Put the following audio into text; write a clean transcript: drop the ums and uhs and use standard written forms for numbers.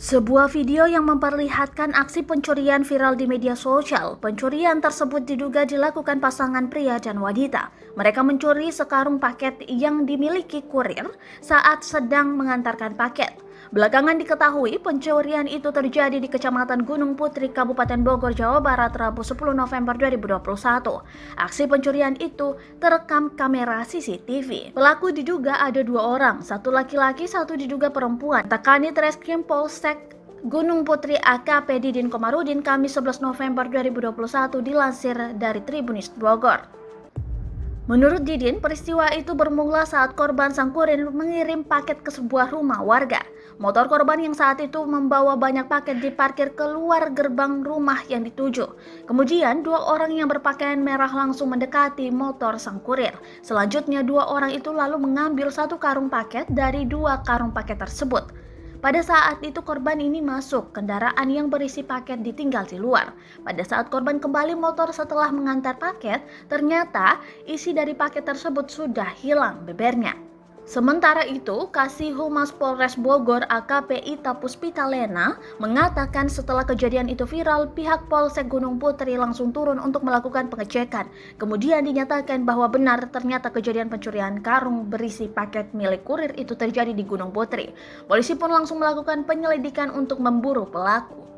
Sebuah video yang memperlihatkan aksi pencurian viral di media sosial. Pencurian tersebut diduga dilakukan pasangan pria dan wanita. Mereka mencuri sekarung paket yang dimiliki kurir saat sedang mengantarkan paket. Belakangan diketahui pencurian itu terjadi di Kecamatan Gunung Putri, Kabupaten Bogor, Jawa Barat, Rabu 10 November 2021. Aksi pencurian itu terekam kamera CCTV. Pelaku diduga ada dua orang, satu laki-laki, satu diduga perempuan. Kanit Reskrim Polsek Gunung Putri AKP Didin Komarudin, Kamis 11 November 2021 dilansir dari Tribunnews Bogor. Menurut Didin, peristiwa itu bermula saat korban sang kurir mengirim paket ke sebuah rumah warga. Motor korban yang saat itu membawa banyak paket diparkir keluar gerbang rumah yang dituju. Kemudian, dua orang yang berpakaian merah langsung mendekati motor sang kurir. Selanjutnya, dua orang itu lalu mengambil satu karung paket dari dua karung paket tersebut. Pada saat itu korban ini masuk, kendaraan yang berisi paket ditinggal di luar. Pada saat korban kembali motor setelah mengantar paket, ternyata isi dari paket tersebut sudah hilang bebernya. Sementara itu, Kasih Humas Polres Bogor AKP Ita Puspitalena mengatakan setelah kejadian itu viral, pihak Polsek Gunung Putri langsung turun untuk melakukan pengecekan. Kemudian dinyatakan bahwa benar ternyata kejadian pencurian karung berisi paket milik kurir itu terjadi di Gunung Putri. Polisi pun langsung melakukan penyelidikan untuk memburu pelaku.